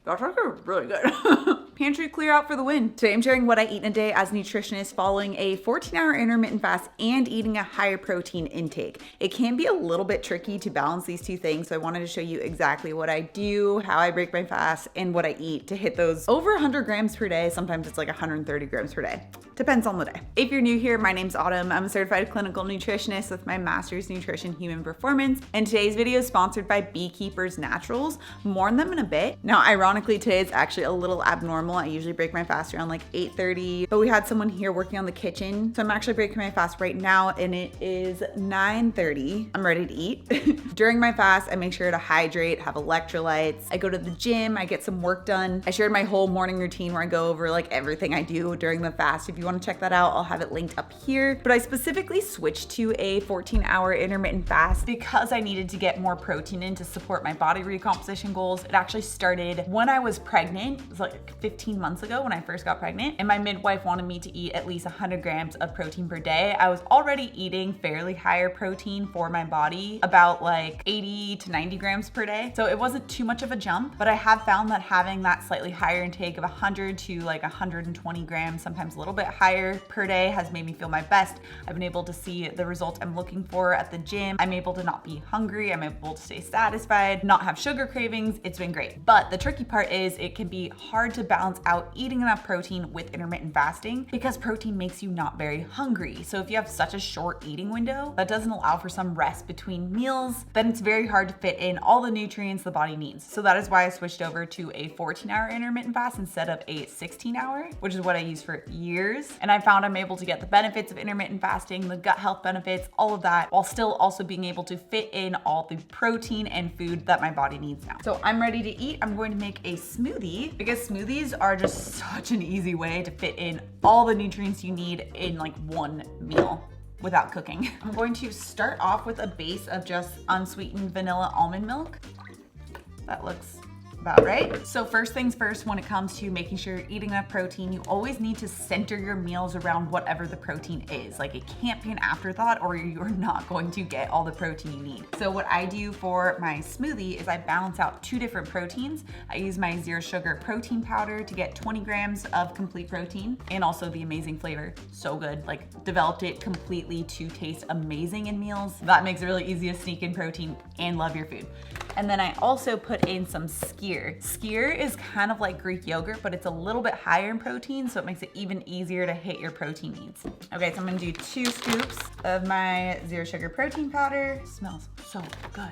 That's actually really good. Pantry clear out for the win. Today I'm sharing what I eat in a day as a nutritionist following a 14-hour intermittent fast and eating a higher protein intake. It can be a little bit tricky to balance these two things, so I wanted to show you exactly what I do, how I break my fast, and what I eat to hit those over 100 grams per day. Sometimes it's like 130 grams per day. Depends on the day. If you're new here, my name's Autumn. I'm a certified clinical nutritionist with my master's in nutrition human performance, and today's video is sponsored by Beekeepers Naturals. More on them in a bit. Now, ironically, today is actually a little abnormal. I usually break my fast around like 8:30, but we had someone here working on the kitchen. So I'm actually breaking my fast right now and it is 9:30. I'm ready to eat. During my fast, I make sure to hydrate, have electrolytes. I go to the gym, I get some work done. I shared my whole morning routine where I go over like everything I do during the fast. If you want to check that out, I'll have it linked up here. But I specifically switched to a 14-hour intermittent fast because I needed to get more protein in to support my body recomposition goals. It actually started when I was pregnant. It was like 15 months ago when I first got pregnant, and my midwife wanted me to eat at least 100 grams of protein per day. I was already eating fairly higher protein for my body, about like 80 to 90 grams per day. So it wasn't too much of a jump, but I have found that having that slightly higher intake of 100 to like 120 grams, sometimes a little bit higher per day, has made me feel my best. I've been able to see the results I'm looking for at the gym. I'm able to not be hungry. I'm able to stay satisfied, not have sugar cravings. It's been great. But the tricky part is it can be hard to balance out eating enough protein with intermittent fasting because protein makes you not very hungry. So if you have such a short eating window that doesn't allow for some rest between meals, then it's very hard to fit in all the nutrients the body needs. So that is why I switched over to a 14-hour intermittent fast instead of a 16-hour, which is what I used for years. And I found I'm able to get the benefits of intermittent fasting, the gut health benefits, all of that, while still also being able to fit in all the protein and food that my body needs now. So I'm ready to eat. I'm going to make a smoothie because smoothies are just such an easy way to fit in all the nutrients you need in like one meal without cooking. I'm going to start off with a base of just unsweetened vanilla almond milk. That looks about right. So first things first, when it comes to making sure you're eating enough protein, you always need to center your meals around whatever the protein is. Like it can't be an afterthought or you're not going to get all the protein you need. So what I do for my smoothie is I balance out two different proteins. I use my zero sugar protein powder to get 20 grams of complete protein and also the amazing flavor. So good. Like developed it completely to taste amazing in meals. That makes it really easy to sneak in protein and love your food. And then I also put in some skyr. Skyr is kind of like Greek yogurt, but it's a little bit higher in protein, so it makes it even easier to hit your protein needs. Okay, so I'm gonna do 2 scoops of my zero sugar protein powder. Smells so good.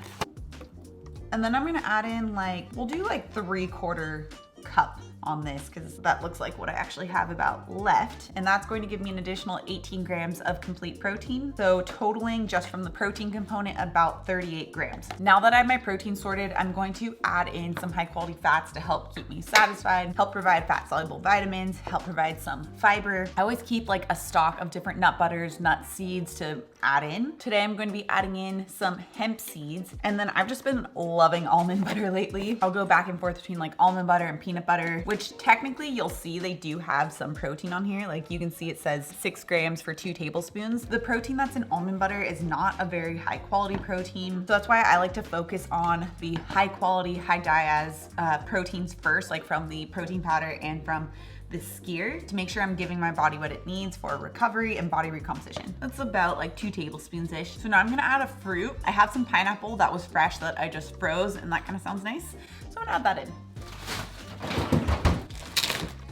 And then I'm gonna add in we'll do like 3/4 cup on this because that looks like what I actually have about left. And that's going to give me an additional 18 grams of complete protein. So totaling just from the protein component about 38 grams. Now that I have my protein sorted, I'm going to add in some high quality fats to help keep me satisfied, help provide fat soluble vitamins, help provide some fiber. I always keep like a stock of different nut butters, nut seeds to add in. Today I'm going to be adding in some hemp seeds. And then I've just been loving almond butter lately. I'll go back and forth between like almond butter and peanut butter, which technically you'll see they do have some protein on here. Like you can see it says 6 grams for 2 tablespoons. The protein that's in almond butter is not a very high quality protein. So that's why I like to focus on the high quality, high diaz proteins first, like from the protein powder and from the skyr, to make sure I'm giving my body what it needs for recovery and body recomposition. That's about like 2 tablespoons-ish. So now I'm gonna add a fruit. I have some pineapple that was fresh that I just froze, and that kind of sounds nice. So I'm gonna add that in.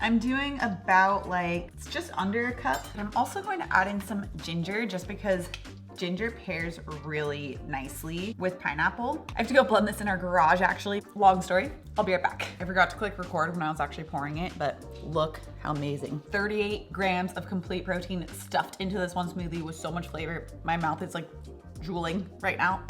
I'm doing about it's just under a cup. But I'm also going to add in some ginger just because ginger pairs really nicely with pineapple. I have to go blend this in our garage actually. Long story, I'll be right back. I forgot to click record when I was actually pouring it, but look how amazing. 38 grams of complete protein stuffed into this one smoothie with so much flavor. My mouth is like drooling right now.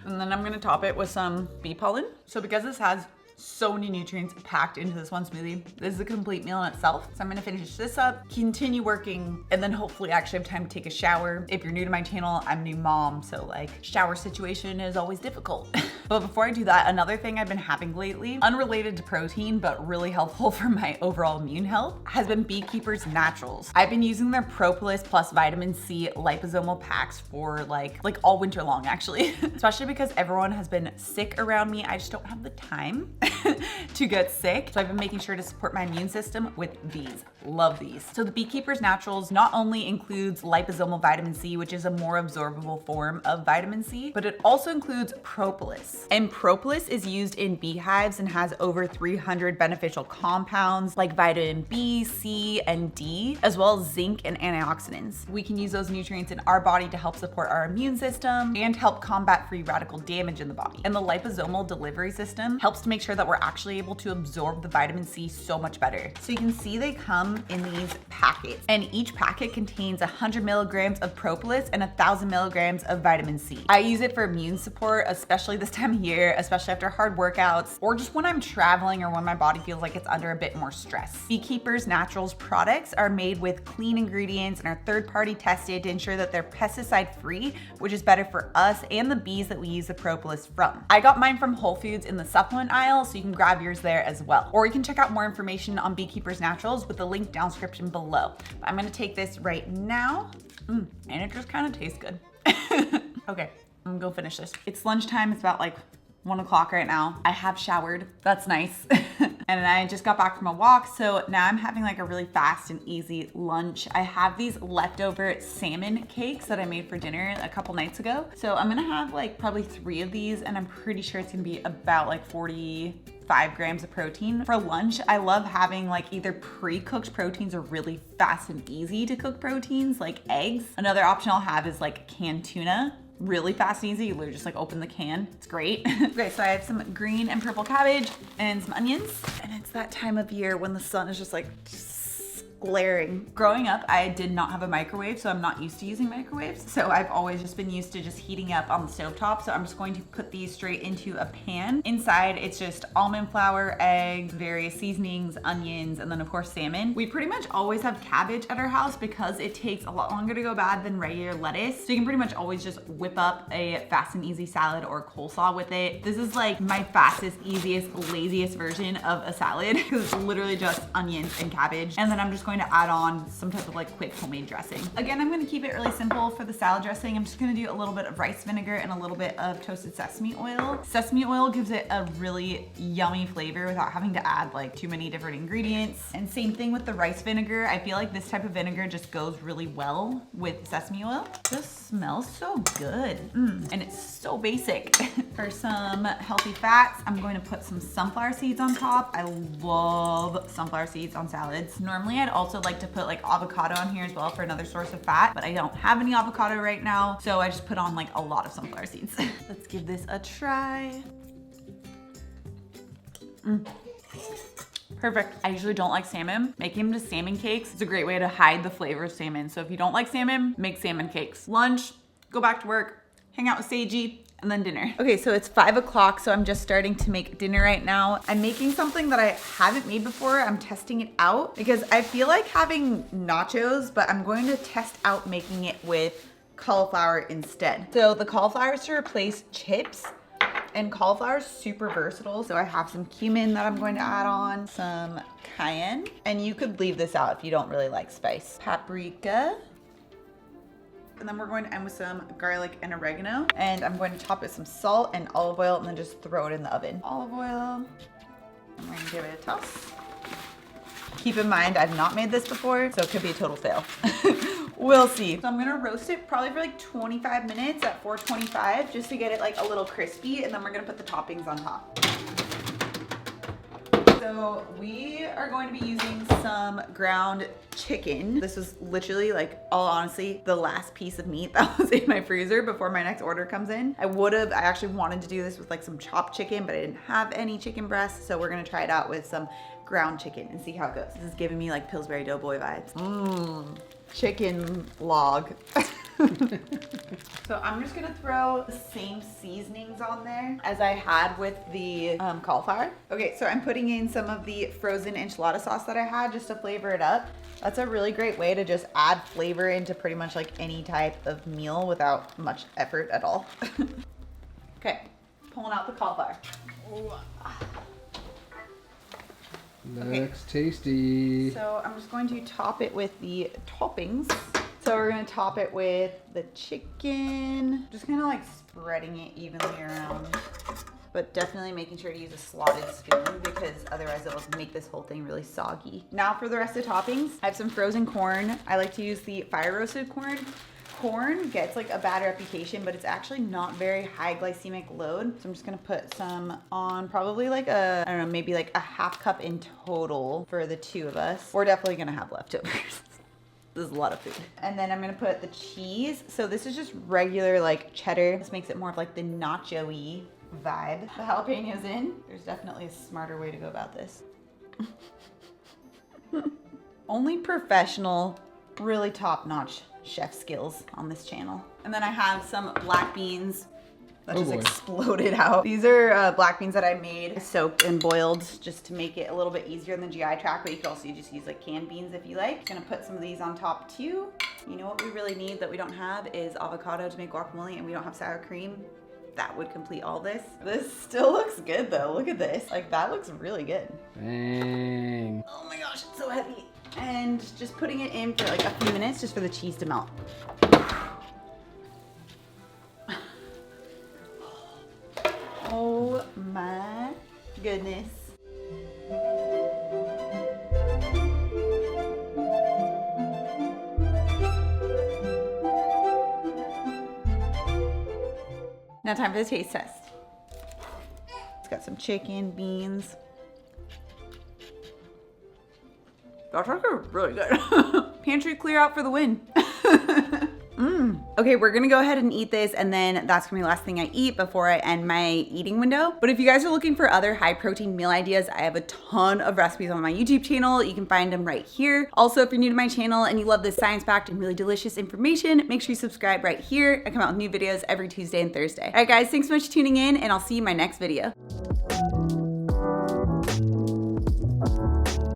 And then I'm gonna top it with some bee pollen. So because this has so many nutrients packed into this one smoothie, this is a complete meal in itself. So I'm gonna finish this up, continue working, and then hopefully actually have time to take a shower. If you're new to my channel, I'm a new mom, so like shower situation is always difficult. But before I do that, another thing I've been having lately, unrelated to protein, but really helpful for my overall immune health, has been Beekeepers Naturals. I've been using their Propolis plus vitamin C liposomal packs for like all winter long actually, especially because everyone has been sick around me. I just don't have the time. to get sick. So I've been making sure to support my immune system with these. Love these. So the Beekeeper's Naturals not only includes liposomal vitamin C, which is a more absorbable form of vitamin C, but it also includes propolis. And propolis is used in beehives and has over 300 beneficial compounds like vitamin B, C, and D, as well as zinc and antioxidants. We can use those nutrients in our body to help support our immune system and help combat free radical damage in the body. And the liposomal delivery system helps to make sure that we're actually able to absorb the vitamin C so much better. So you can see they come in these packets, and each packet contains 100 milligrams of propolis and 1,000 milligrams of vitamin C. I use it for immune support, especially this time of year, especially after hard workouts, or just when I'm traveling or when my body feels like it's under a bit more stress. Beekeeper's Naturals products are made with clean ingredients and are third-party tested to ensure that they're pesticide-free, which is better for us and the bees that we use the propolis from. I got mine from Whole Foods in the supplement aisle, so you can grab yours there as well. Or you can check out more information on Beekeeper's Naturals with the link down description below. But I'm gonna take this right now, and it just kind of tastes good. Okay, I'm gonna go finish this. It's lunchtime, it's about like 1 o'clock right now. I have showered, that's nice. And I just got back from a walk, so now I'm having like a really fast and easy lunch. I have these leftover salmon cakes that I made for dinner a couple nights ago. So I'm gonna have like probably 3 of these, and I'm pretty sure it's gonna be about like 45 grams of protein. For lunch, I love having like either pre-cooked proteins or really fast and easy to cook proteins like eggs. Another option I'll have is like canned tuna. Really fast and easy. You literally just like open the can. It's great. Okay, so I have some green and purple cabbage and some onions. And it's that time of year when the sun is just like glaring. Growing up, I did not have a microwave, so I'm not used to using microwaves. So I've always just been used to just heating up on the stovetop. So I'm just going to put these straight into a pan. Inside, it's just almond flour, eggs, various seasonings, onions, and then of course salmon. We pretty much always have cabbage at our house because it takes a lot longer to go bad than regular lettuce. So you can pretty much always just whip up a fast and easy salad or coleslaw with it. This is like my fastest, easiest, laziest version of a salad because it's literally just onions and cabbage. And then I'm just going to add on some type of like quick homemade dressing. Again, I'm going to keep it really simple for the salad dressing. I'm just going to do a little bit of rice vinegar and a little bit of toasted sesame oil. Sesame oil gives it a really yummy flavor without having to add like too many different ingredients. And same thing with the rice vinegar. I feel like this type of vinegar just goes really well with sesame oil. Just smells so good. And it's so basic. For some healthy fats, I'm going to put some sunflower seeds on top. I love sunflower seeds on salads. Normally, I'd also like to put like avocado on here as well for another source of fat, but I don't have any avocado right now, so I just put on like a lot of sunflower seeds. Let's give this a try. Perfect. I usually don't like salmon. Making them into salmon cakes is a great way to hide the flavor of salmon. So if you don't like salmon, make salmon cakes. Lunch, go back to work, hang out with Seiji, and then dinner. Okay, so it's 5 o'clock, so I'm just starting to make dinner right now. I'm making something that I haven't made before. I'm testing it out because I feel like having nachos, but I'm going to test out making it with cauliflower instead. So the cauliflower is to replace chips, and cauliflower is super versatile. So I have some cumin that I'm going to add on, some cayenne, and you could leave this out if you don't really like spice. Paprika. And then we're going to end with some garlic and oregano. And I'm going to top it with some salt and olive oil and then just throw it in the oven. Olive oil. I'm going to give it a toss. Keep in mind, I've not made this before, so it could be a total fail. We'll see. So I'm gonna roast it probably for like 25 minutes at 425 just to get it like a little crispy, and then we're gonna put the toppings on top. So we are going to be using some ground chicken. This was literally like, all honestly, the last piece of meat that was in my freezer before my next order comes in. I actually wanted to do this with like some chopped chicken, but I didn't have any chicken breasts. So we're gonna try it out with some ground chicken and see how it goes. This is giving me like Pillsbury Doughboy vibes. Chicken log. So I'm just gonna throw the same seasonings on there as I had with the cauliflower. Okay, so I'm putting in some of the frozen enchilada sauce that I had just to flavor it up. That's a really great way to just add flavor into pretty much like any type of meal without much effort at all. Okay, pulling out the cauliflower. Looks tasty. So I'm just going to top it with the toppings. So we're gonna top it with the chicken, just kind of like spreading it evenly around. but definitely making sure to use a slotted spoon because otherwise it'll make this whole thing really soggy. Now for the rest of the toppings, I have some frozen corn. I like to use the fire roasted corn. Corn gets like a bad reputation, but it's actually not very high glycemic load. So I'm just gonna put some on, probably like I don't know, maybe like a half cup in total for the two of us. We're definitely gonna have leftovers. This is a lot of food. And then I'm gonna put the cheese. So this is just regular like cheddar. This makes it more of like the nacho-y vibe. The jalapenos in. There's definitely a smarter way to go about this. Only professional, really top-notch chef skills on this channel. And then I have some black beans that just exploded out. These are black beans that I made, soaked and boiled just to make it a little bit easier in the GI tract, but you could also just use like canned beans if you like. Gonna put some of these on top too. You know what we really need that we don't have is avocado to make guacamole, and we don't have sour cream. That would complete all this. This still looks good though. Look at this. Like that looks really good. Dang. Oh my gosh, it's so heavy. And just putting it in for like a few minutes just for the cheese to melt. Oh my goodness. Now time for the taste test. It's got some chicken, beans. That's actually really good. Pantry clear out for the win. Okay, we're gonna go ahead and eat this, and then that's gonna be the last thing I eat before I end my eating window. But if you guys are looking for other high protein meal ideas, I have a ton of recipes on my YouTube channel. You can find them right here. Also, if you're new to my channel and you love this science-packed and really delicious information, make sure you subscribe right here. I come out with new videos every Tuesday and Thursday. All right, guys, thanks so much for tuning in, and I'll see you in my next video.